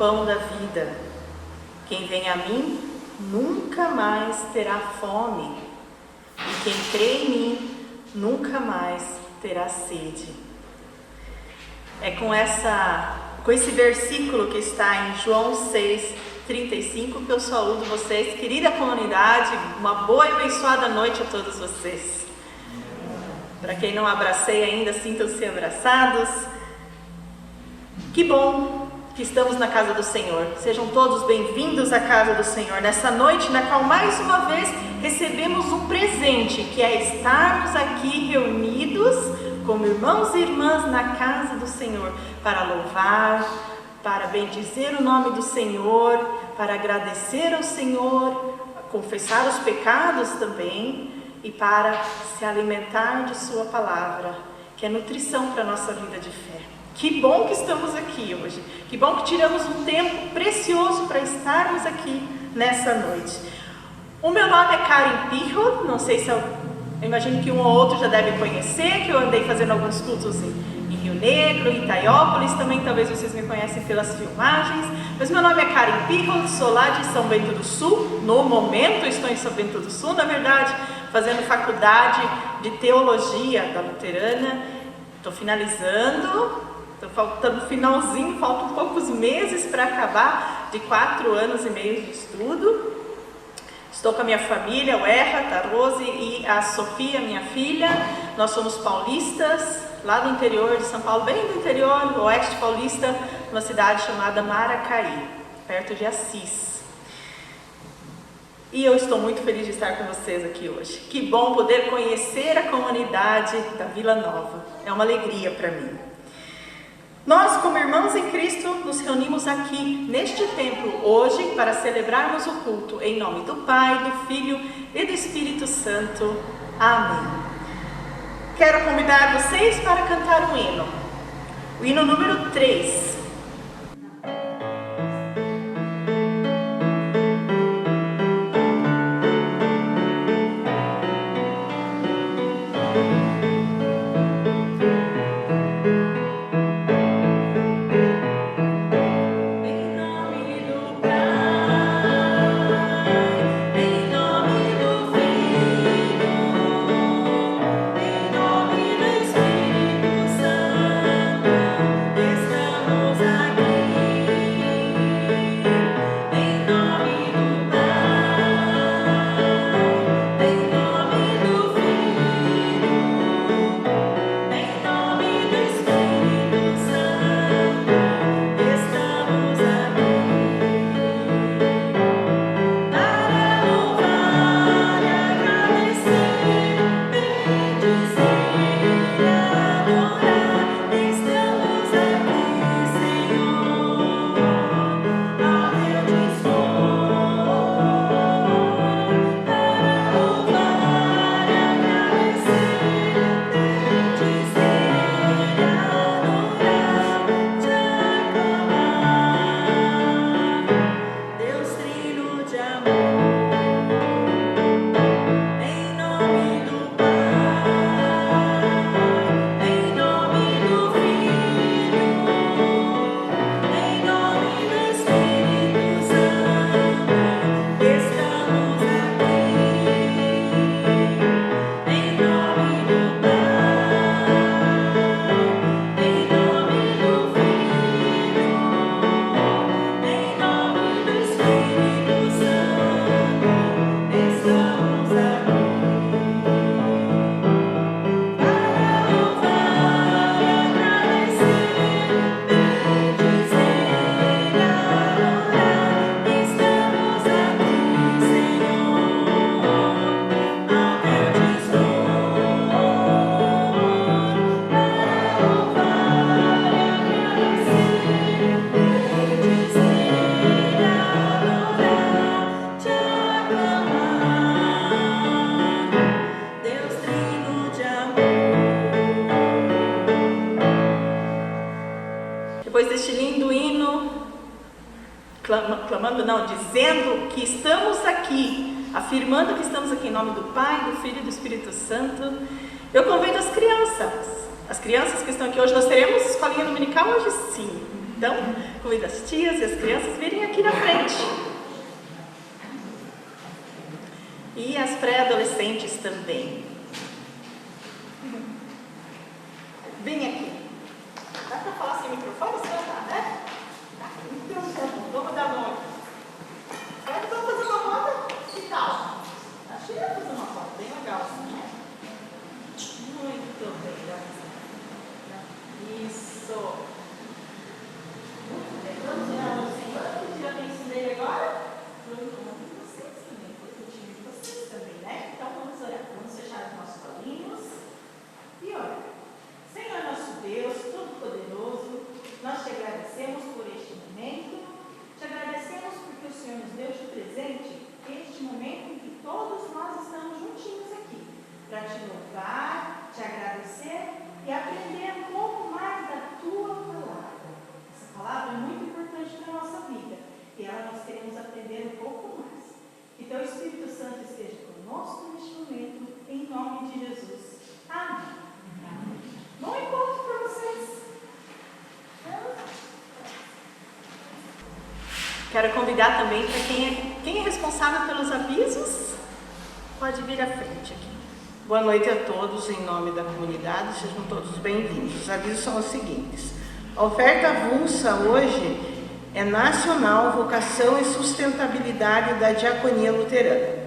pão da vida. Quem vem a mim nunca mais terá fome, e quem crê em mim nunca mais terá sede. É com esse versículo que está em João 6:35 que eu saúdo vocês, querida comunidade. Uma boa e abençoada noite a todos vocês. Para quem não abracei ainda, sintam-se abraçados. Que bom que estamos na casa do Senhor. Sejam todos bem-vindos à casa do Senhor, nessa noite na qual mais uma vez recebemos um presente, que é estarmos aqui reunidos como irmãos e irmãs na casa do Senhor, para louvar, para bendizer o nome do Senhor, para agradecer ao Senhor, confessar os pecados também e para se alimentar de sua palavra, que é nutrição para a nossa vida de fé. Que bom que estamos aqui hoje, que bom que tiramos um tempo precioso para estarmos aqui nessa noite. O meu nome é Karen Pirro, não sei se eu imagino que um ou outro já deve conhecer, que eu andei fazendo alguns cultos em Rio Negro, em Itaiópolis, também talvez vocês me conhecem pelas filmagens, mas meu nome é Karen Pirro, sou lá de São Bento do Sul, no momento estou em São Bento do Sul, na verdade, fazendo faculdade de Teologia da Luterana, estou finalizando. Estou no finalzinho, faltam poucos meses para acabar de 4 anos e meio de estudo. Estou com a minha família, o Erra, a Rose e a Sofia, minha filha. Nós somos paulistas, lá do interior de São Paulo, bem do interior, do oeste paulista, numa cidade chamada Maracaí, perto de Assis. E eu estou muito feliz de estar com vocês aqui hoje. Que bom poder conhecer a comunidade da Vila Nova. É uma alegria para mim. Nós, como irmãos em Cristo, nos reunimos aqui neste templo hoje para celebrarmos o culto em nome do Pai, do Filho e do Espírito Santo. Amém. Quero convidar vocês para cantar um hino. O hino número 3. Dizendo que estamos aqui, afirmando que estamos aqui em nome do Pai, do Filho e do Espírito Santo, eu convido as crianças que estão aqui hoje. Nós teremos escolinha dominical hoje sim, Então, convido as tias e as crianças a virem aqui na frente. E as pré-adolescentes também. Vem aqui. Dá para falar sem microfone? Você não dá, né? Então, tá bom. Vamos dar uma olhada. Vamos fazer uma roda? Que tal? Achei que ia fazer uma roda bem legal assim, né? Muito bem. Isso. Vamos tirar o Senhor. Já tem isso dele agora? Vocês também. Eu tive vocês também, né? Então vamos orar. Vamos fechar os nossos olhinhos. E olha. Senhor nosso Deus, Todo-Poderoso, nós te agradecemos por este momento, te agradecemos porque o Senhor nos deu de presente este momento em que todos nós estamos juntinhos aqui, para te louvar, te agradecer e aprender um pouco mais da tua palavra. Essa palavra é muito importante para a nossa vida e ela nós queremos aprender um pouco mais. Que teu Espírito Santo esteja conosco neste momento, em nome de Jesus. Amém. Bom encontro para vocês. Quero convidar também para quem é responsável pelos avisos, pode vir à frente aqui. Boa noite a todos em nome da comunidade, sejam todos bem-vindos. Os avisos são os seguintes. A oferta avulsa hoje é Nacional Vocação e Sustentabilidade da Diaconia Luterana.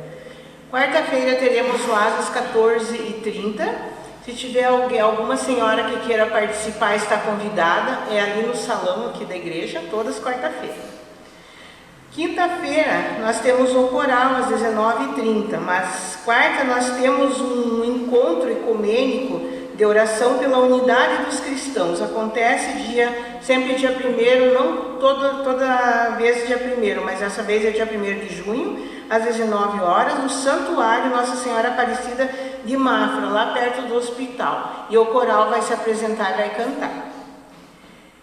Quarta-feira teremos o às 14h30. Se tiver alguma senhora que queira participar, está convidada, é ali no salão aqui da igreja, todas quarta-feira. Quinta-feira nós temos um coral às 19h30, mas quarta nós temos um encontro ecumênico de oração pela unidade dos cristãos. Acontece sempre dia 1º, não toda vez dia 1º, mas dessa vez é dia 1º de junho, às 19 horas, no Santuário Nossa Senhora Aparecida de Mafra, lá perto do hospital. E o coral vai se apresentar e vai cantar.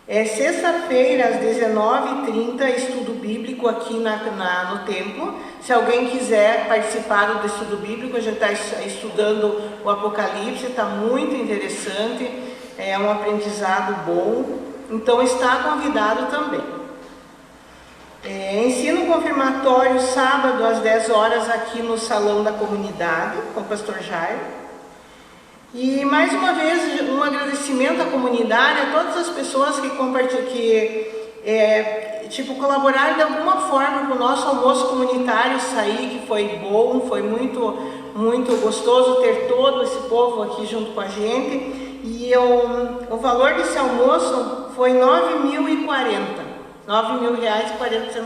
Sexta-feira, às 19h30, estudo bíblico aqui no templo. Se alguém quiser participar do estudo bíblico, a gente está estudando o Apocalipse, está muito interessante, é um aprendizado bom, então está convidado também. Ensino confirmatório sábado às 10 horas aqui no salão da comunidade, com o pastor Jairo. E mais uma vez um agradecimento à comunidade, a todas as pessoas que colaboraram de alguma forma com o nosso almoço comunitário sair, que foi bom, foi muito, muito gostoso ter todo esse povo aqui junto com a gente. E o valor desse almoço foi R$ 9.040. R$ 9.040.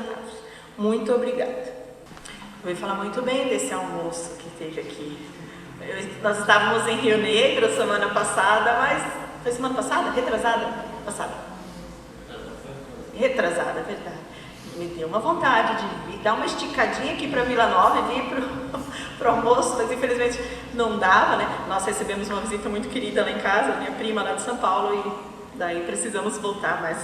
Muito obrigada. Eu ia falar muito bem desse almoço que teve aqui. Nós estávamos em Rio Negro semana passada, mas... Foi semana passada? Retrasada? Passada. Retrasada, verdade. Me deu uma vontade de vir dar uma esticadinha aqui para Vila Nova e vir para o almoço, mas infelizmente não dava, né? Nós recebemos uma visita muito querida lá em casa, minha prima lá de São Paulo, e daí precisamos voltar, mas...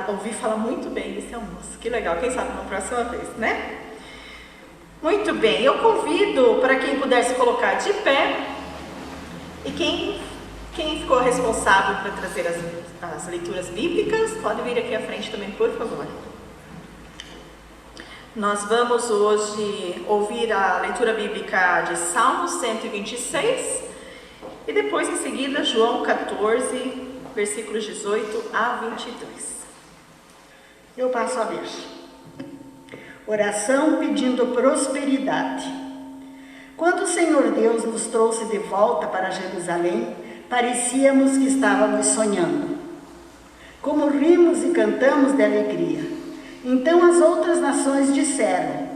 ouvi falar muito bem desse almoço, que legal, quem sabe na próxima vez, né? Muito bem, eu convido para quem puder se colocar de pé, e quem ficou responsável para trazer as leituras bíblicas, pode vir aqui à frente também, por favor. Nós vamos hoje ouvir a leitura bíblica de Salmo 126, e depois em seguida João 14, versículos 18 a 22. Eu passo a ver. Oração pedindo prosperidade. Quando o Senhor Deus nos trouxe de volta para Jerusalém, parecíamos que estávamos sonhando. Como rimos e cantamos de alegria. Então as outras nações disseram: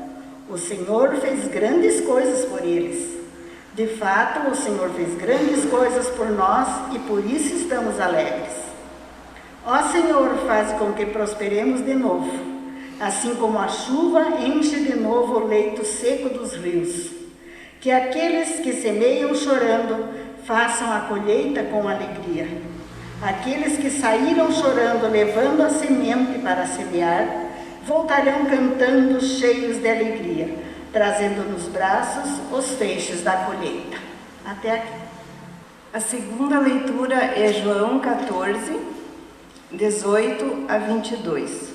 o Senhor fez grandes coisas por eles. De fato, o Senhor fez grandes coisas por nós e por isso estamos alegres. Ó Senhor, faz com que prosperemos de novo, assim como a chuva enche de novo o leito seco dos rios. Que aqueles que semeiam chorando façam a colheita com alegria. Aqueles que saíram chorando, levando a semente para semear, voltarão cantando cheios de alegria, trazendo nos braços os feixes da colheita. Até aqui. A segunda leitura é João 14, 18 a 22.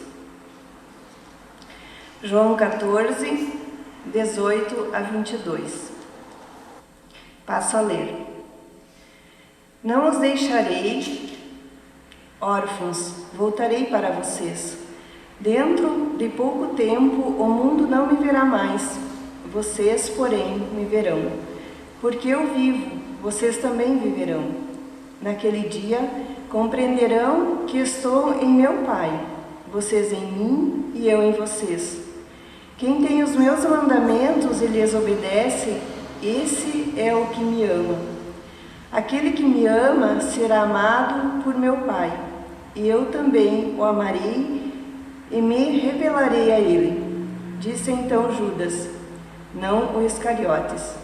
João 14, 18 a 22. Passo a ler. Não os deixarei órfãos, voltarei para vocês. Dentro de pouco tempo o mundo não me verá mais, vocês, porém, me verão. Porque eu vivo, vocês também viverão. Naquele dia compreenderão que estou em meu Pai, vocês em mim e eu em vocês. Quem tem os meus mandamentos e lhes obedece, esse é o que me ama. Aquele que me ama será amado por meu Pai, e eu também o amarei e me revelarei a ele. Disse então Judas, não o Iscariotes: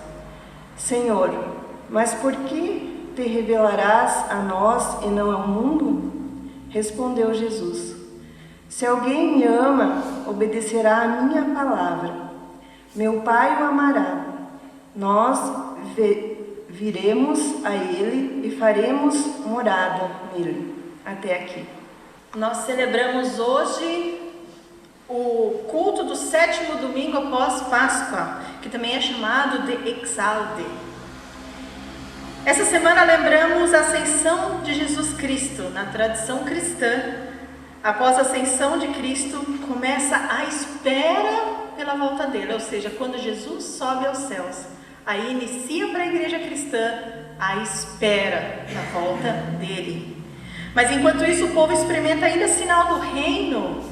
Senhor, mas por que te revelarás a nós e não ao mundo? Respondeu Jesus: Se alguém me ama, obedecerá a minha palavra. Meu Pai o amará. Nós viremos a ele e faremos morada nele. Até aqui. Nós celebramos hoje o culto do 7º domingo após Páscoa, que também é chamado de Exalde. Essa semana lembramos a ascensão de Jesus Cristo. Na tradição cristã, após a ascensão de Cristo, começa a espera pela volta dele, ou seja, quando Jesus sobe aos céus. Aí inicia para a igreja cristã a espera da volta dele. Mas enquanto isso, o povo experimenta ainda sinal do reino,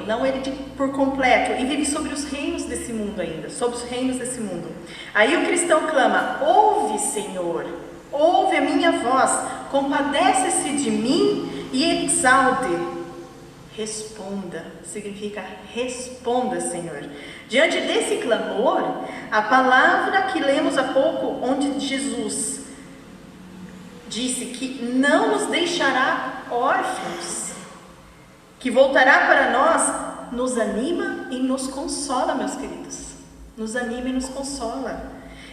não ele por completo, e vive sobre os reinos desse mundo ainda, sobre os reinos desse mundo. Aí o cristão clama: ouve, Senhor, ouve a minha voz, compadece-se de mim e exalde. Responda, significa responda, Senhor. Diante desse clamor, a palavra que lemos há pouco, onde Jesus disse que não nos deixará órfãos, que voltará para nós, nos anima e nos consola, meus queridos. Nos anima e nos consola.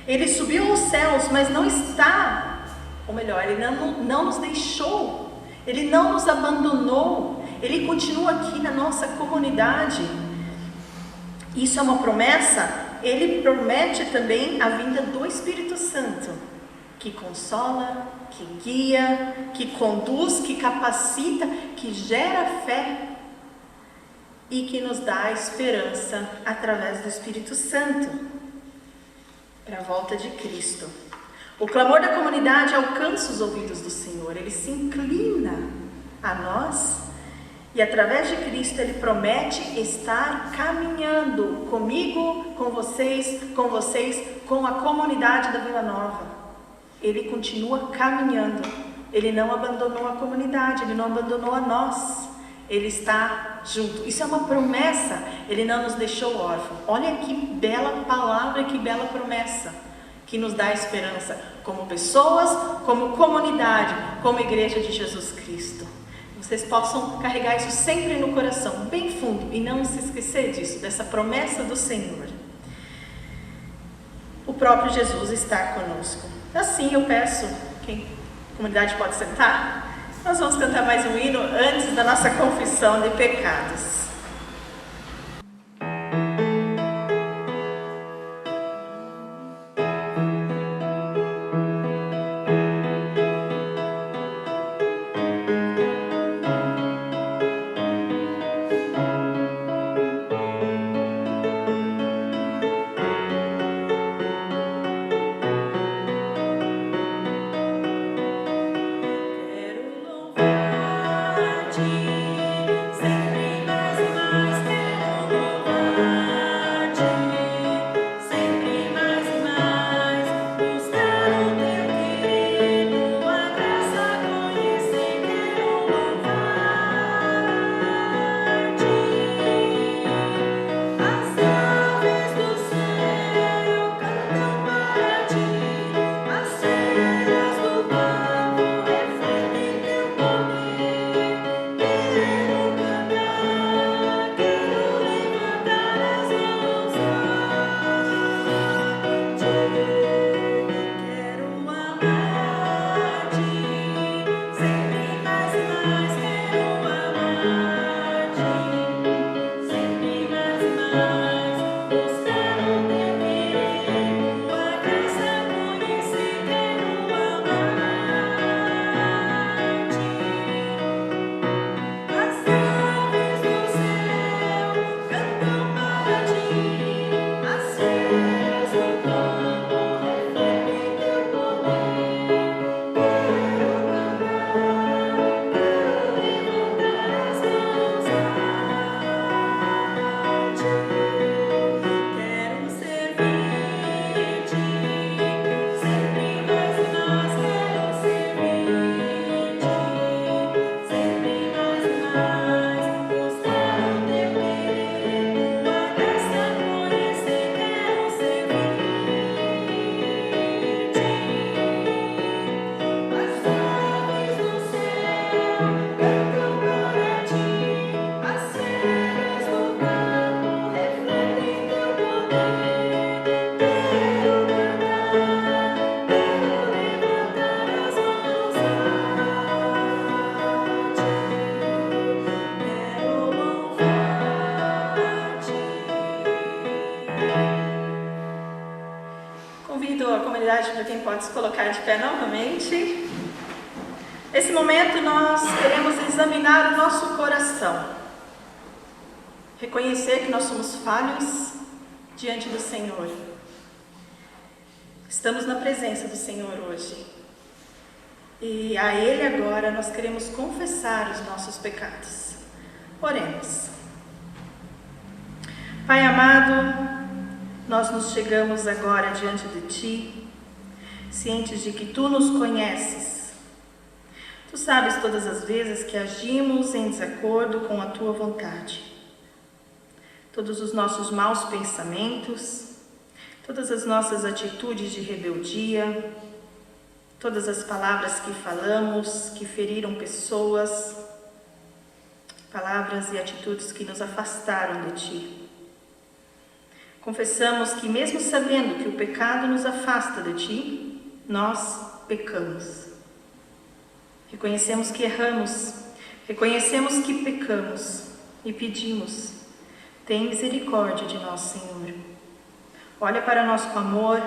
Ele subiu aos céus, mas não está, ou melhor, ele não nos deixou, ele não nos abandonou, ele continua aqui na nossa comunidade. Isso é uma promessa. Ele promete também a vinda do Espírito Santo, que consola, que guia, que conduz, que capacita, que gera fé e que nos dá esperança através do Espírito Santo para a volta de Cristo. O clamor da comunidade alcança os ouvidos do Senhor, ele se inclina a nós e através de Cristo ele promete estar caminhando comigo, com vocês, com a comunidade da Vila Nova. Ele continua caminhando, ele não abandonou a comunidade, ele não abandonou a nós, ele está junto. Isso é uma promessa, ele não nos deixou órfãos. Olha que bela palavra, que bela promessa, que nos dá esperança como pessoas, como comunidade, como igreja de Jesus Cristo. Vocês possam carregar isso sempre no coração, bem fundo, e não se esquecer disso, dessa promessa do Senhor. O próprio Jesus está conosco. Assim eu peço, a comunidade pode sentar? Nós vamos cantar mais um hino antes da nossa confissão de pecados. Sempre mais pode se colocar de pé novamente. Nesse momento nós queremos examinar o nosso coração. Reconhecer que nós somos falhos diante do Senhor. Estamos na presença do Senhor hoje. E a Ele agora nós queremos confessar os nossos pecados. Oremos. Pai amado, nós nos chegamos agora diante de Ti, cientes de que Tu nos conheces. Tu sabes todas as vezes que agimos em desacordo com a Tua vontade. Todos os nossos maus pensamentos, todas as nossas atitudes de rebeldia, todas as palavras que falamos, que feriram pessoas, palavras e atitudes que nos afastaram de Ti. Confessamos que mesmo sabendo que o pecado nos afasta de Ti, nós pecamos. Reconhecemos que erramos, reconhecemos que pecamos e pedimos: tem misericórdia de nós, Senhor. Olha para nós com amor,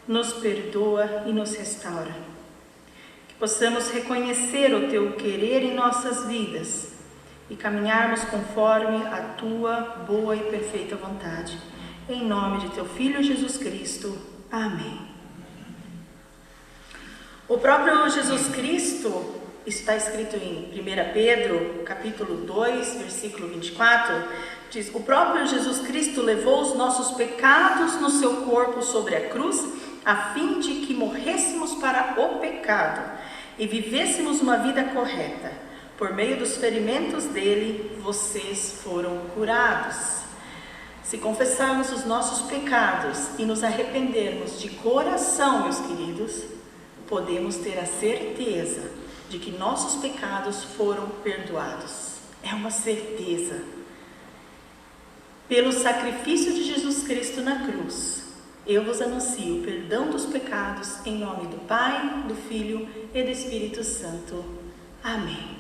nos perdoa e nos restaura. Que possamos reconhecer o Teu querer em nossas vidas e caminharmos conforme a Tua boa e perfeita vontade. Em nome de Teu Filho Jesus Cristo. Amém. O próprio Jesus Cristo, está escrito em 1 Pedro, capítulo 2, versículo 24, diz: o próprio Jesus Cristo levou os nossos pecados no seu corpo sobre a cruz, a fim de que morrêssemos para o pecado e vivêssemos uma vida correta. Por meio dos ferimentos dele, vocês foram curados. Se confessarmos os nossos pecados e nos arrependermos de coração, meus queridos, podemos ter a certeza de que nossos pecados foram perdoados. É uma certeza. Pelo sacrifício de Jesus Cristo na cruz, eu vos anuncio o perdão dos pecados em nome do Pai, do Filho e do Espírito Santo. Amém.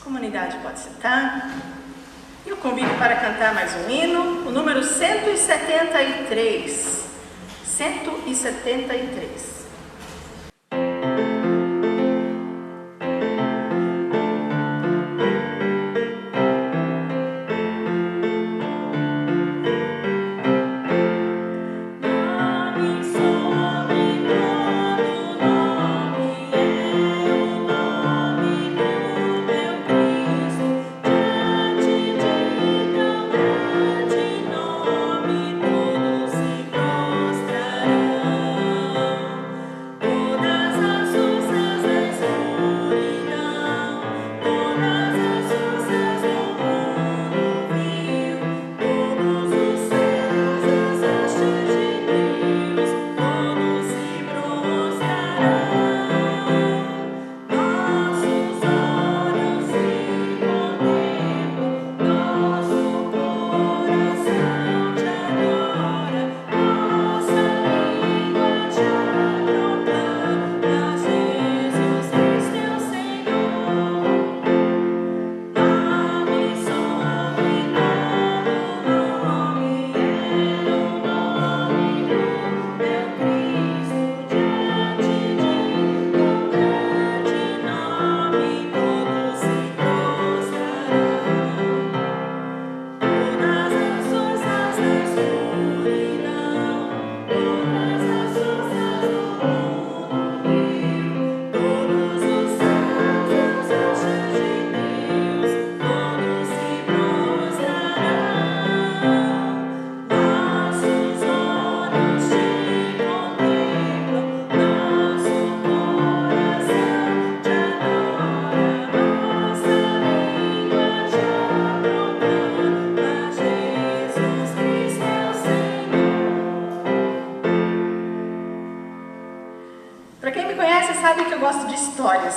A comunidade pode sentar. Eu convido para cantar mais um hino, o número 173. 173.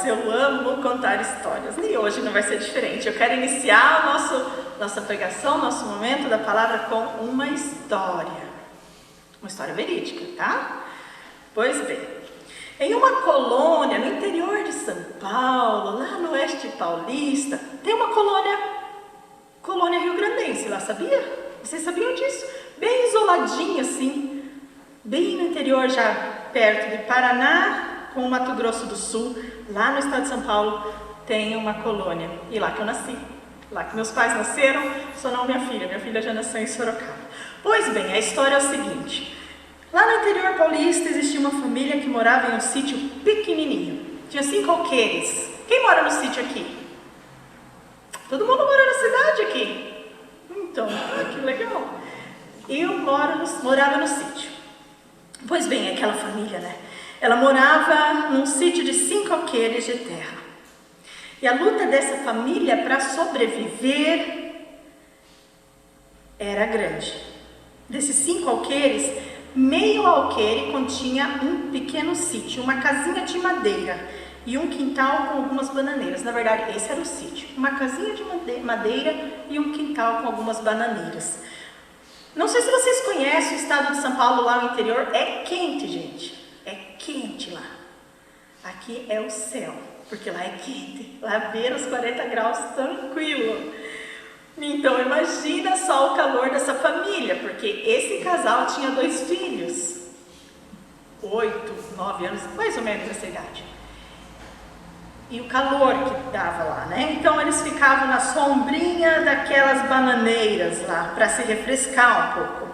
Eu amo contar histórias e hoje não vai ser diferente. Eu quero iniciar nossa pregação, nosso momento da palavra com uma história verídica, tá? Pois bem, em uma colônia no interior de São Paulo, lá no oeste paulista, tem uma colônia rio-grandense lá, sabia? Vocês sabiam disso? Bem isoladinha assim. bem no interior, já perto de Paraná, com o Mato Grosso do Sul, lá no estado de São Paulo, tem uma colônia. E lá que eu nasci, lá que meus pais nasceram, só não minha filha já nasceu em Sorocaba. Pois bem, a história é o seguinte: lá no interior paulista existia uma família que morava em um sítio pequenininho. Tinha 5 alqueires. Quem mora no sítio aqui? Todo mundo mora na cidade aqui. Então, que legal. Eu morava no sítio. Pois bem, aquela família, né? Ela morava num sítio de 5 alqueires de terra. E a luta dessa família para sobreviver era grande. Desses 5 alqueires, meio alqueire continha um pequeno sítio, uma casinha de madeira e um quintal com algumas bananeiras. Na verdade, esse era o sítio. Uma casinha de madeira e um quintal com algumas bananeiras. Não sei se vocês conhecem o estado de São Paulo, lá no interior. É quente, gente. É quente lá. Aqui é o céu, porque lá é quente. Lá beira os 40 graus tranquilo. Então imagina só o calor dessa família, porque esse casal tinha 2 filhos. 8, 9 anos, mais ou menos essa idade. E o calor que dava lá, né? Então eles ficavam na sombrinha daquelas bananeiras lá, para se refrescar um pouco.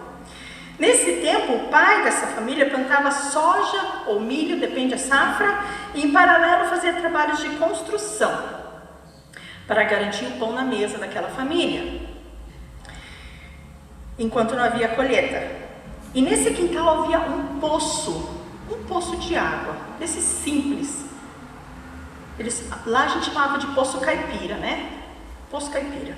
Nesse tempo, o pai dessa família plantava soja ou milho, depende da safra, e em paralelo fazia trabalhos de construção, para garantir o pão na mesa daquela família, enquanto não havia colheita. E nesse quintal havia um poço de água, desse simples. Lá a gente chamava de poço caipira, né? Poço caipira.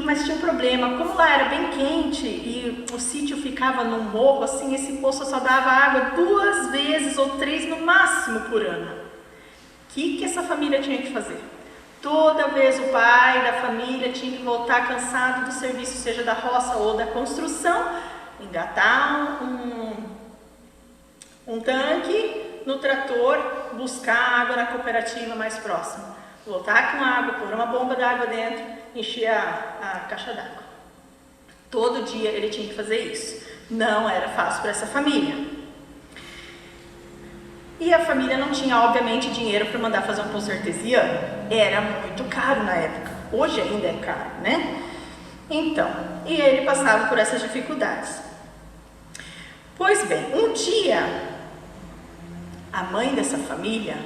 Mas tinha um problema, como lá era bem quente e o sítio ficava num morro, assim, esse poço só dava água 2 vezes ou 3 no máximo por ano. O que essa família tinha que fazer? Toda vez o pai da família tinha que voltar cansado do serviço, seja da roça ou da construção, engatar um tanque no trator, buscar água na cooperativa mais próxima, voltar com água, pôr uma bomba d'água dentro, encher a caixa d'água. Todo dia ele tinha que fazer isso. Não era fácil para essa família. E a família não tinha, obviamente, dinheiro para mandar fazer um poço artesiano. Era muito caro na época. Hoje ainda é caro, né? Então, e ele passava por essas dificuldades. Pois bem, um dia, a mãe dessa família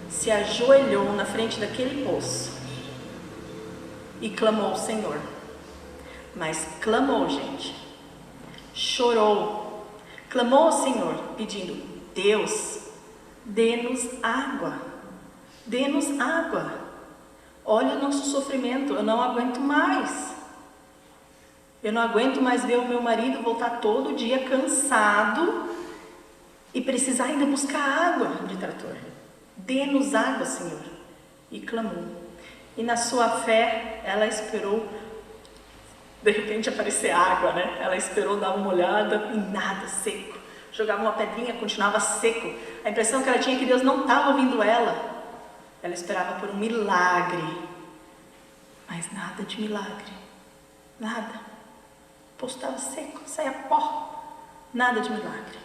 se ajoelhou na frente daquele poço e clamou ao Senhor. Mas clamou, gente. Chorou. Clamou ao Senhor, pedindo: Deus, dê-nos água. Dê-nos água. Olha o nosso sofrimento, eu não aguento mais. Eu não aguento mais ver o meu marido voltar todo dia cansado e precisar ainda buscar água de trator. Dê-nos água, Senhor. E clamou. E na sua fé, ela esperou, de repente, aparecer água, né? Ela esperou dar uma olhada e nada, seco. Jogava uma pedrinha, continuava seco. A impressão que ela tinha é que Deus não estava ouvindo ela. Ela esperava por um milagre. Mas nada de milagre. Nada. O poço estava seco, saia pó. Nada de milagre.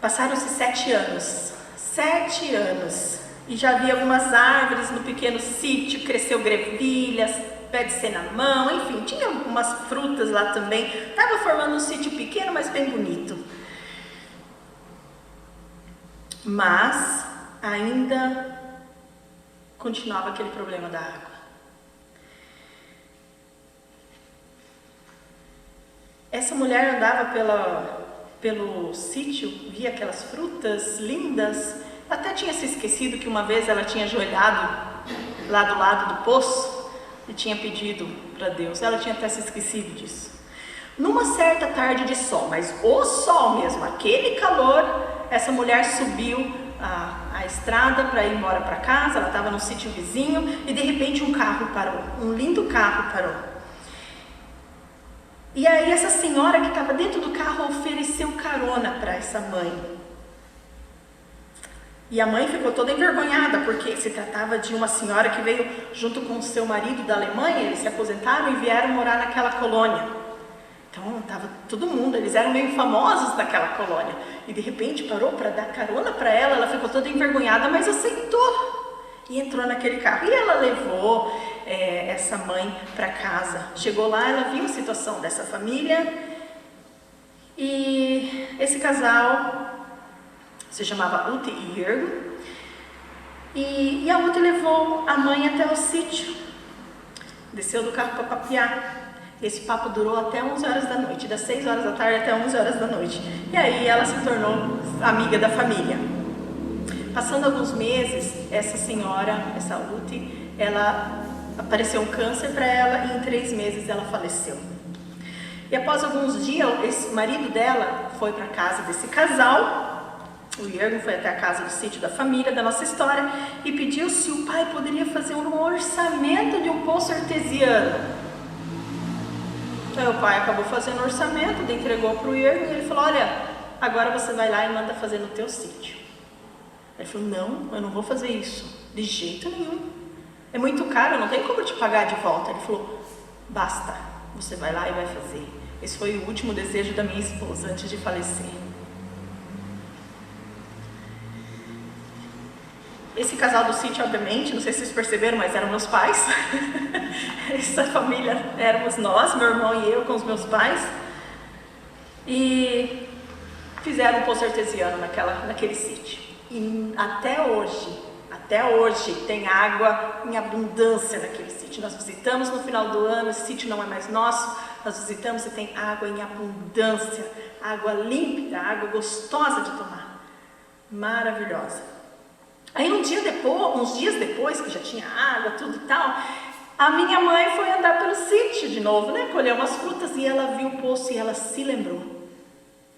Passaram-se 7 anos. 7 anos. E já havia algumas árvores no pequeno sítio, cresceu grevilhas, pé de cenamão, enfim, tinha umas frutas lá também. Estava formando um sítio pequeno, mas bem bonito. Mas ainda continuava aquele problema da água. Essa mulher andava pelo sítio, via aquelas frutas lindas. Até tinha se esquecido que uma vez ela tinha ajoelhado lá do lado do poço e tinha pedido para Deus. Ela tinha até se esquecido disso. Numa certa tarde de sol, mas o sol mesmo, aquele calor, essa mulher subiu a estrada para ir embora para casa. Ela estava no sítio vizinho e de repente um carro parou, um lindo carro parou. E aí essa senhora que estava dentro do carro ofereceu carona para essa mãe. E a mãe ficou toda envergonhada, porque se tratava de uma senhora que veio junto com o seu marido da Alemanha, eles se aposentaram e vieram morar naquela colônia. Então estava todo mundo, eles eram meio famosos naquela colônia. E de repente parou para dar carona para ela, ela ficou toda envergonhada, mas aceitou. E entrou naquele carro. E ela levou essa mãe para casa. Chegou lá, ela viu a situação dessa família. E esse casal se chamava Ute e Jürgen. E a Ute levou a mãe até o sítio. Desceu do carro para papear. Esse papo durou até 11 horas da noite, das 6 horas da tarde até 11 horas da noite. E aí ela se tornou amiga da família. Passando alguns meses, essa senhora, essa Ute, ela apareceu um câncer para ela e em 3 meses ela faleceu. E após alguns dias, esse marido dela foi para a casa desse casal, o Jürgen foi até a casa do sítio da família, da nossa história, e pediu se o pai poderia fazer um orçamento de um poço artesiano. Então o pai acabou fazendo o orçamento, entregou para o Jürgen e ele falou, olha, agora você vai lá e manda fazer no teu sítio. Ele falou, não, eu não vou fazer isso, de jeito nenhum. É muito caro, não tem como te pagar de volta. Ele falou, basta, você vai lá e vai fazer. Esse foi o último desejo da minha esposa antes de falecer. Esse casal do sítio, obviamente, não sei se vocês perceberam, mas eram meus pais. Essa família éramos nós, meu irmão e eu com os meus pais. E fizeram um poço artesiano naquele sítio. E até hoje tem água em abundância naquele sítio. Nós visitamos no final do ano, esse sítio não é mais nosso, nós visitamos e tem água em abundância, água límpida, água gostosa de tomar, maravilhosa. Aí uns dias depois, que já tinha água, tudo e tal, a minha mãe foi andar pelo sítio de novo, né? Colher umas frutas e ela viu o poço e ela se lembrou.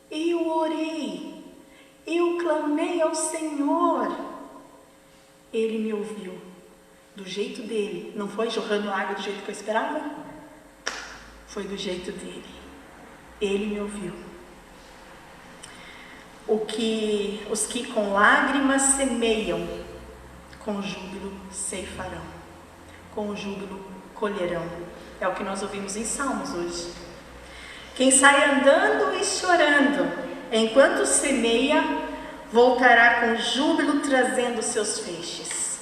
Eu orei, eu clamei ao Senhor, Ele me ouviu, do jeito dele, não foi jorrando água do jeito que eu esperava? Foi do jeito dele, Ele me ouviu. Os que com lágrimas semeiam, com júbilo ceifarão, com júbilo colherão. É o que nós ouvimos em Salmos hoje. Quem sai andando e chorando, enquanto semeia, voltará com júbilo trazendo seus feixes.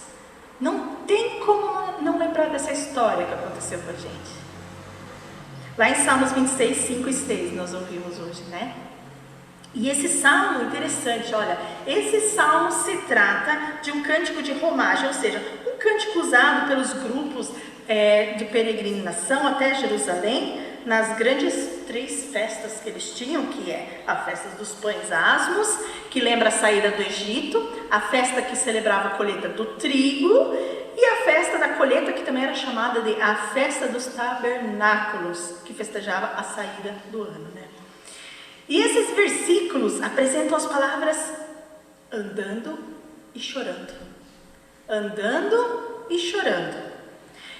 Não tem como não lembrar dessa história que aconteceu com a gente. Lá em Salmos 26, 5 e 6, nós ouvimos hoje, né? E esse salmo, interessante, olha, esse salmo se trata de um cântico de romagem, ou seja, um cântico usado pelos grupos de peregrinação até Jerusalém, nas grandes 3 festas que eles tinham, que é a festa dos pães asmos, que lembra a saída do Egito, a festa que celebrava a colheita do trigo, e a festa da colheita, que também era chamada de a festa dos tabernáculos, que festejava a saída do ano, né? E esses versículos apresentam as palavras andando e chorando. Andando e chorando.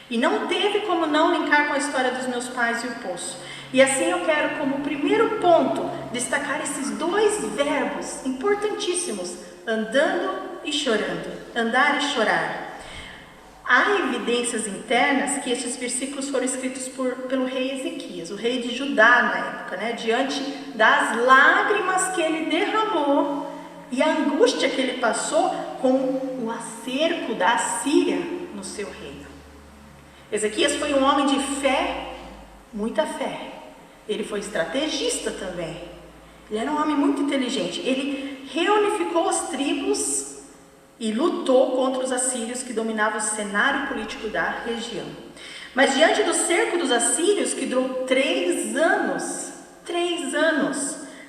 E não teve como não linkar com a história dos meus pais e o poço. E assim eu quero, como primeiro ponto, destacar esses 2 verbos importantíssimos: andando e chorando. Andar e chorar. Há evidências internas que estes versículos foram escritos pelo rei Ezequias, o rei de Judá na época, né? Diante das lágrimas que ele derramou e a angústia que ele passou com o acerco da Assíria no seu reino. Ezequias foi um homem de fé, muita fé. Ele foi estrategista também. Ele era um homem muito inteligente. Ele reunificou as tribos e lutou contra os assírios que dominavam o cenário político da região. Mas diante do cerco dos assírios, que durou 3 anos,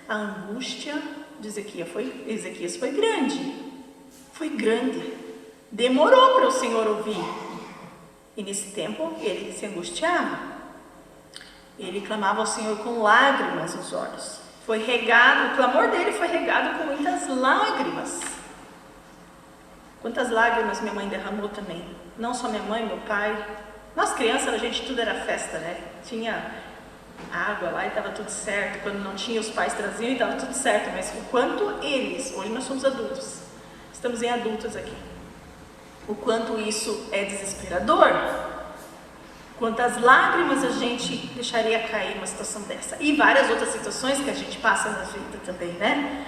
a angústia de Ezequias foi grande, demorou para o Senhor ouvir, e nesse tempo ele se angustiava, ele clamava ao Senhor com lágrimas nos olhos, o clamor dele foi regado com muitas lágrimas. Quantas lágrimas minha mãe derramou também. Não só minha mãe, meu pai. Nós crianças, a gente tudo era festa, né? Tinha água lá e estava tudo certo. Quando não tinha, os pais traziam e estava tudo certo. Mas o quanto eles, hoje nós somos adultos, Estamos em adultos aqui. O quanto isso é desesperador. Quantas lágrimas a gente deixaria cair numa situação dessa. E várias outras situações que a gente passa na vida também, né?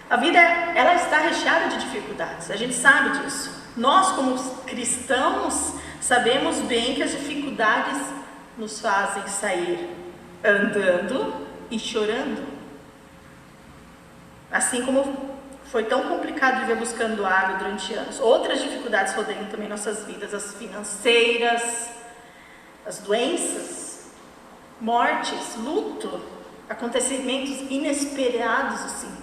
A vida, ela está recheada de dificuldades. A gente sabe disso. Nós, como cristãos, sabemos bem que as dificuldades nos fazem sair andando e chorando. Assim como foi tão complicado viver buscando água durante anos. Outras dificuldades rodeiam também nossas vidas, as financeiras, as doenças, mortes, luto, acontecimentos inesperados assim.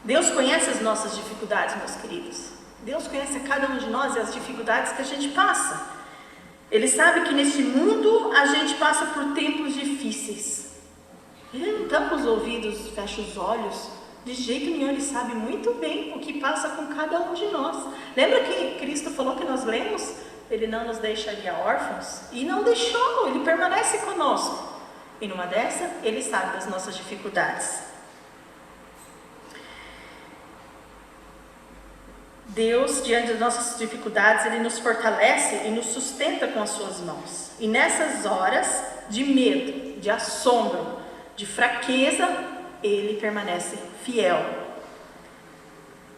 Deus conhece as nossas dificuldades, meus queridos. Deus conhece a cada um de nós e as dificuldades que a gente passa. Ele sabe que neste mundo a gente passa por tempos difíceis. Ele não tampa os ouvidos, fecha os olhos. De jeito nenhum, Ele sabe muito bem o que passa com cada um de nós. Lembra que Cristo falou que nós lemos? Ele não nos deixaria órfãos. E não deixou, Ele permanece conosco. E numa dessa, Ele sabe das nossas dificuldades. Deus, diante das nossas dificuldades, Ele nos fortalece e nos sustenta com as suas mãos. E nessas horas de medo, de assombro, de fraqueza, Ele permanece fiel.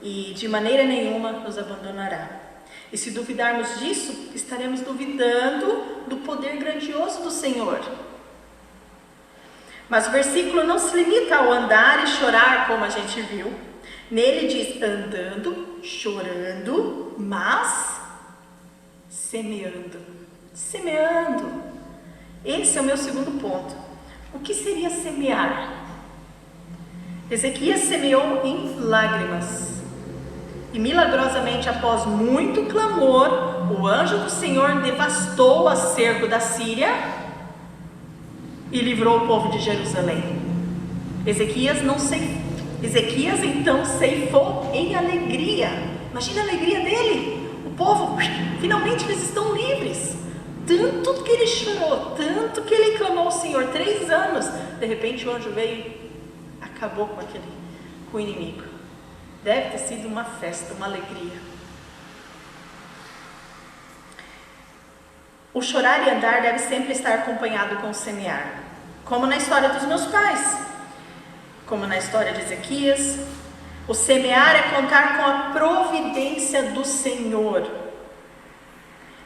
E de maneira nenhuma nos abandonará. E se duvidarmos disso, estaremos duvidando do poder grandioso do Senhor. Mas o versículo não se limita ao andar e chorar, como a gente viu. Nele diz andando, chorando, mas semeando. Semeando. Esse é o meu segundo ponto. O que seria semear? Ezequias semeou em lágrimas. E milagrosamente, após muito clamor, o anjo do Senhor devastou o acervo da Síria e livrou o povo de Jerusalém. Ezequias então ceifou em alegria. Imagina a alegria dele. O povo, finalmente eles estão livres. Tanto que ele chorou, tanto que ele clamou ao Senhor, 3 anos. De repente o anjo veio e acabou com o inimigo. Deve ter sido uma festa, uma alegria. O chorar e andar deve sempre estar acompanhado com o semear. Como na história dos meus pais. Como na história de Ezequias. O semear é contar com a providência do Senhor.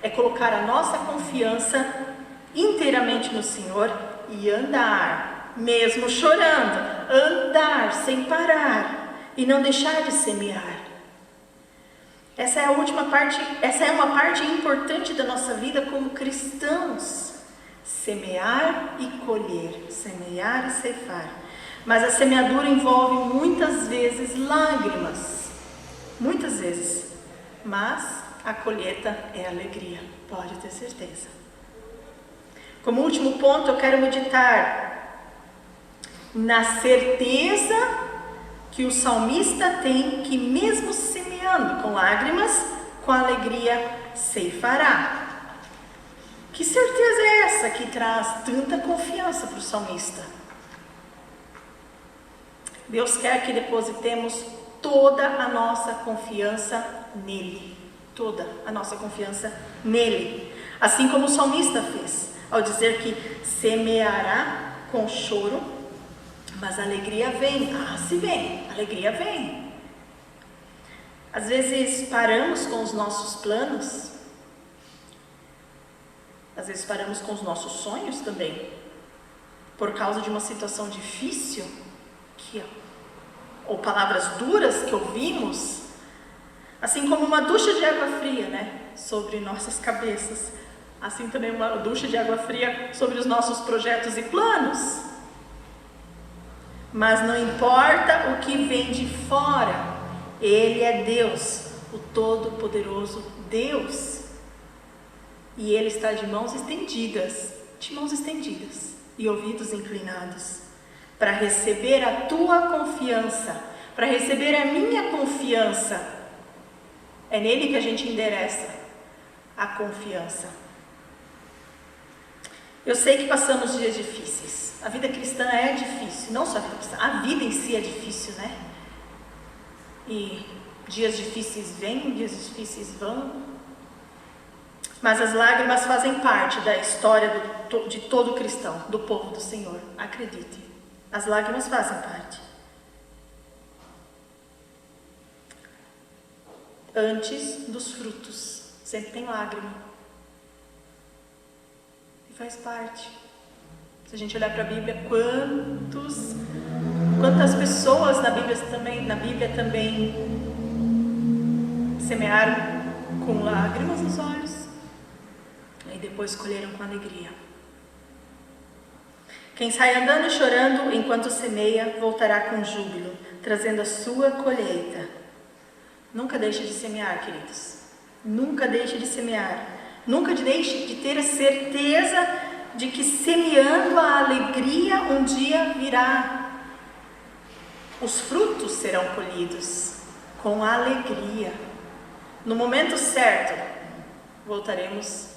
É colocar a nossa confiança inteiramente no Senhor e andar, mesmo chorando, andar sem parar e não deixar de semear. Essa é uma parte importante da nossa vida como cristãos. Semear e colher, semear e ceifar. Mas a semeadura envolve muitas vezes lágrimas, muitas vezes, mas a colheita é alegria, pode ter certeza. Como último ponto, eu quero meditar na certeza que o salmista tem que mesmo semeando com lágrimas, com alegria ceifará. Que certeza é essa que traz tanta confiança para o salmista? Deus quer que depositemos toda a nossa confiança nele. Toda a nossa confiança nele. Assim como o salmista fez, ao dizer que semeará com choro, mas a alegria vem. Ah, se vem, a alegria vem. Às vezes paramos com os nossos planos, às vezes paramos com os nossos sonhos também, por causa de uma situação difícil, ou palavras duras que ouvimos, assim como uma ducha de água fria, sobre nossas cabeças, assim também uma ducha de água fria sobre os nossos projetos e planos. Mas não importa o que vem de fora, Ele é Deus, o Todo-Poderoso Deus, e Ele está de mãos estendidas e ouvidos inclinados, para receber a tua confiança, para receber a minha confiança. É nele que a gente endereça a confiança. Eu sei que passamos dias difíceis. A vida cristã é difícil, não só a vida cristã, a vida em si é difícil, E Dias difíceis vêm, dias difíceis vão, mas as lágrimas fazem parte da história de todo cristão, do povo do Senhor. Acredite, as lágrimas fazem parte. Antes dos frutos, sempre tem lágrima. E faz parte. Se a gente olhar para a Bíblia, quantas pessoas na Bíblia também semearam com lágrimas nos olhos e depois colheram com alegria. Quem sai andando e chorando enquanto semeia, voltará com júbilo, trazendo a sua colheita. Nunca deixe de semear, queridos. Nunca deixe de semear. Nunca deixe de ter a certeza de que semeando a alegria um dia virá. Os frutos serão colhidos com alegria. No momento certo, voltaremos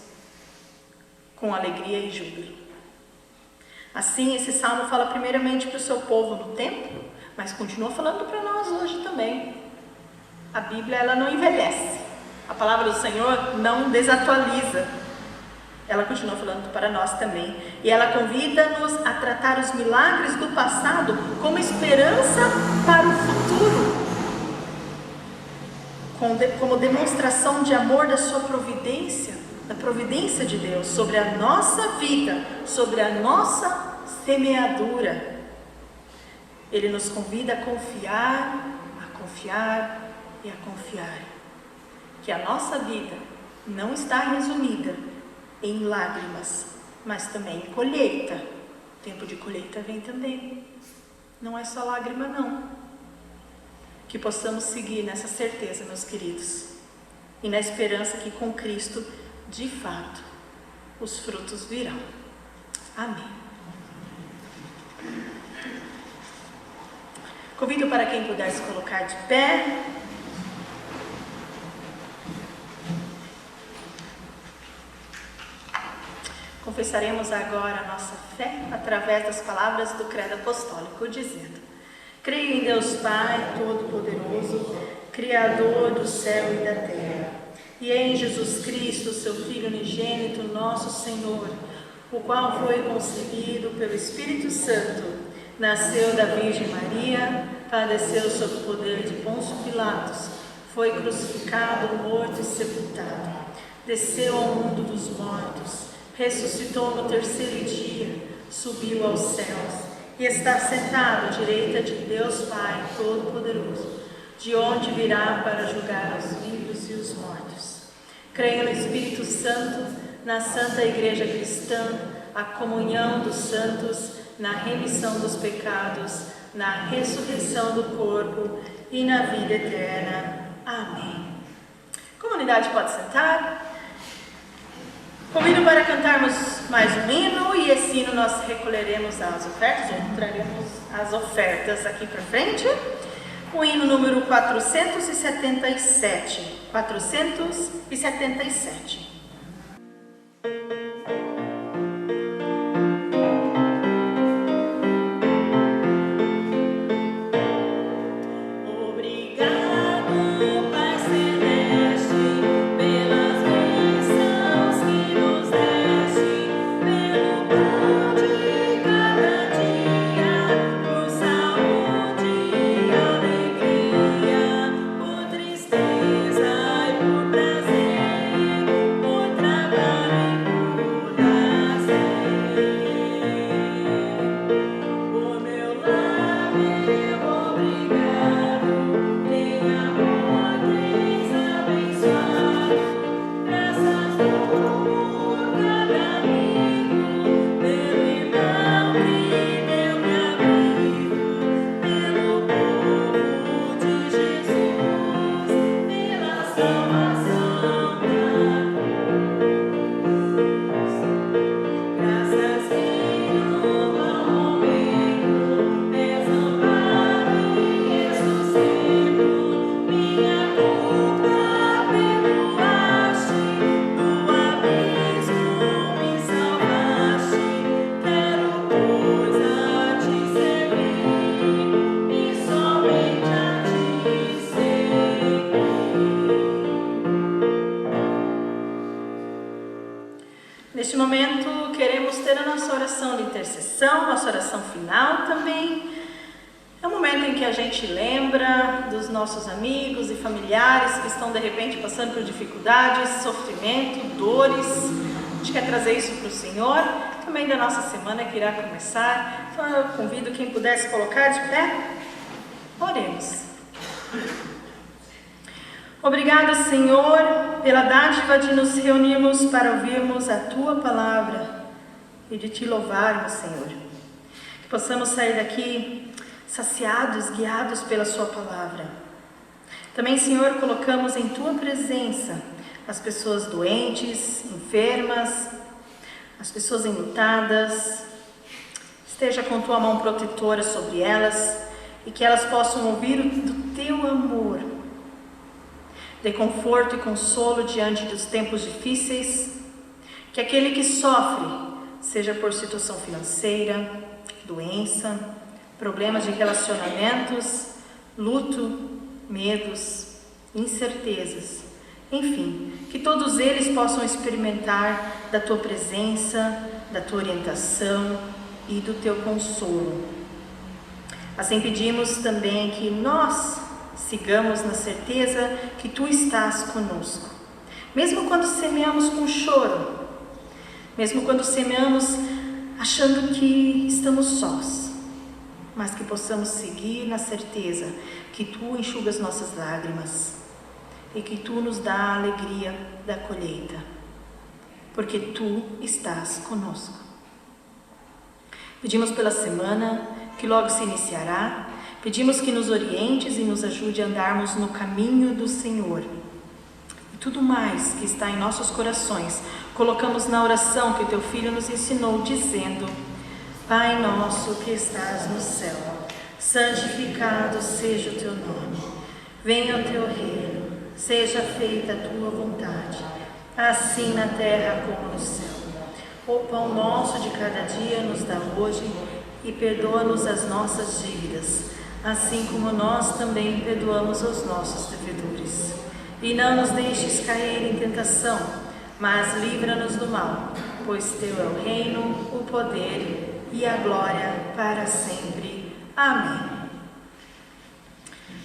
com alegria e júbilo. Assim, esse salmo fala primeiramente para o seu povo no templo, mas continua falando para nós hoje também. A Bíblia, ela não envelhece. A palavra do Senhor não desatualiza. Ela continua falando para nós também. E ela convida-nos a tratar os milagres do passado como esperança para o futuro, como demonstração de amor da sua providência, da providência de Deus sobre a nossa vida, sobre a nossa semeadura. Ele nos convida a confiar e a confiar que a nossa vida não está resumida em lágrimas, mas também em colheita. O tempo de colheita vem também. Não é só lágrima, não. Que possamos seguir nessa certeza, meus queridos, e na esperança que com Cristo, de fato, os frutos virão. Amém. Convido para quem puder se colocar de pé. Confessaremos agora a nossa fé através das palavras do Credo Apostólico, dizendo: creio em Deus Pai Todo-Poderoso, Criador do céu e da terra, e em Jesus Cristo, seu Filho unigênito, nosso Senhor, o qual foi concebido pelo Espírito Santo, nasceu da Virgem Maria, padeceu sob o poder de Pôncio Pilatos, foi crucificado, morto e sepultado, desceu ao mundo dos mortos, ressuscitou no terceiro dia, subiu aos céus e está sentado à direita de Deus Pai Todo-Poderoso, de onde virá para julgar os vivos e os mortos. Creio no Espírito Santo, na Santa Igreja Cristã, a comunhão dos santos, na remissão dos pecados, na ressurreição do corpo e na vida eterna. Amém. Comunidade pode sentar. Convido para cantarmos mais um hino, e esse hino nós recolheremos as ofertas, ou traremos as ofertas aqui para frente. O hino número 477. 477. Neste momento, queremos ter a nossa oração de intercessão, nossa oração final também. É um momento em que a gente lembra dos nossos amigos e familiares que estão de repente passando por dificuldades, sofrimento, dores. A gente quer trazer isso para o Senhor, também da nossa semana que irá começar. Então eu convido quem puder se colocar de pé. Oremos. Obrigada, Senhor, pela dádiva de nos reunirmos para ouvirmos a Tua palavra e de Te louvarmos, Senhor. Que possamos sair daqui saciados, guiados pela Sua palavra. Também, Senhor, colocamos em Tua presença as pessoas doentes, enfermas, as pessoas enlutadas. Esteja com Tua mão protetora sobre elas e que elas possam ouvir do Teu amor. Dê conforto e consolo diante dos tempos difíceis. Que aquele que sofre, seja por situação financeira, doença, problemas de relacionamentos, luto, medos, incertezas, enfim, que todos eles possam experimentar da Tua presença, da Tua orientação e do Teu consolo. Assim pedimos também que nós sigamos na certeza que Tu estás conosco. Mesmo quando semeamos com choro, mesmo quando semeamos achando que estamos sós, mas que possamos seguir na certeza que Tu enxugas nossas lágrimas e que Tu nos dá a alegria da colheita, porque Tu estás conosco. Pedimos pela semana que logo se iniciará. Pedimos que nos orientes e nos ajude a andarmos no caminho do Senhor. E tudo mais que está em nossos corações, colocamos na oração que o Teu Filho nos ensinou, dizendo: Pai nosso que estás no céu, santificado seja o Teu nome. Venha o Teu reino, seja feita a Tua vontade, assim na terra como no céu. O pão nosso de cada dia nos dá hoje e perdoa-nos as nossas dívidas, assim como nós também perdoamos aos nossos devedores. E não nos deixes cair em tentação, mas livra-nos do mal, pois Teu é o reino, o poder e a glória para sempre. Amém.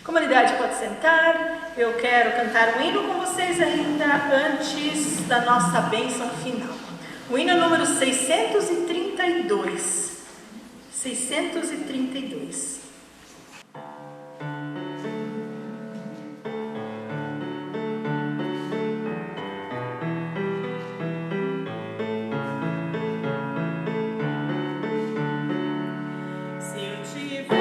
Comunidade, pode sentar. Eu quero cantar um hino com vocês ainda antes da nossa bênção final. O hino número 632. 632. Qualquer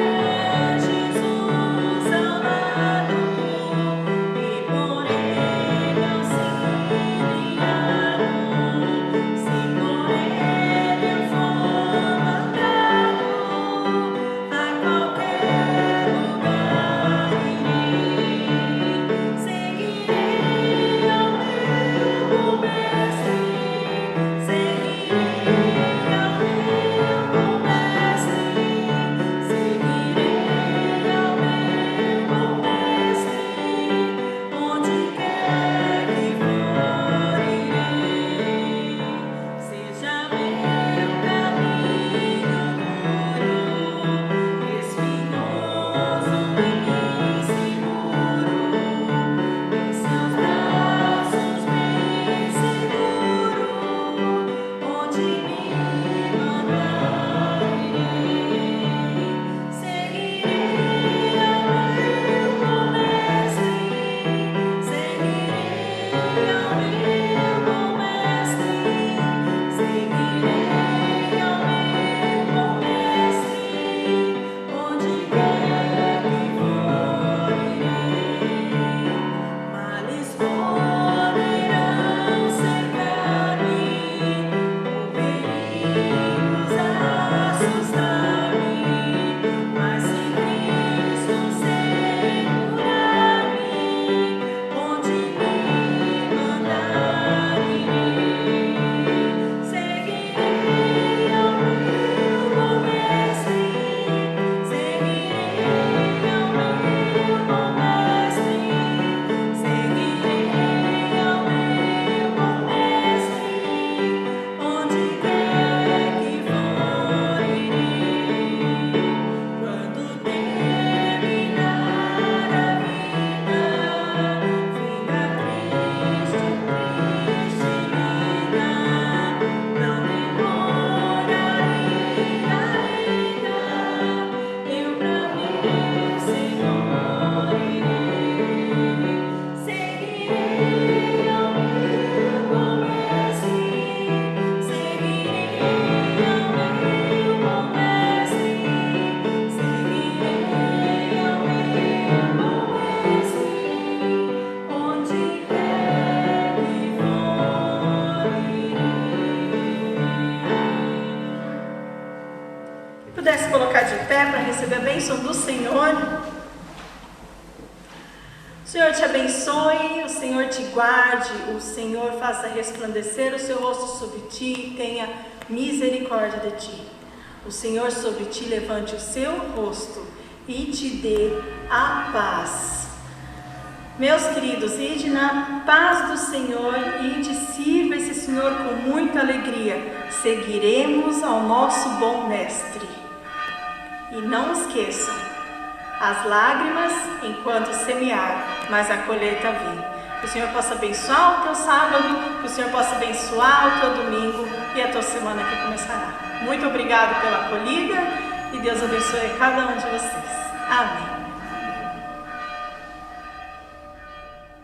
pé para receber a bênção do Senhor. O Senhor te abençoe, o Senhor te guarde, o Senhor faça resplandecer o seu rosto sobre ti e tenha misericórdia de ti. O Senhor sobre ti levante o seu rosto e te dê a paz. Meus queridos, ide na paz do Senhor, ide, sirva esse Senhor com muita alegria. Seguiremos ao nosso bom mestre. E não esqueçam, as lágrimas enquanto semear, mas a colheita vir. Que o Senhor possa abençoar o teu sábado, que o Senhor possa abençoar o teu domingo e a tua semana que começará. Muito obrigado pela acolhida e Deus abençoe cada um de vocês. Amém.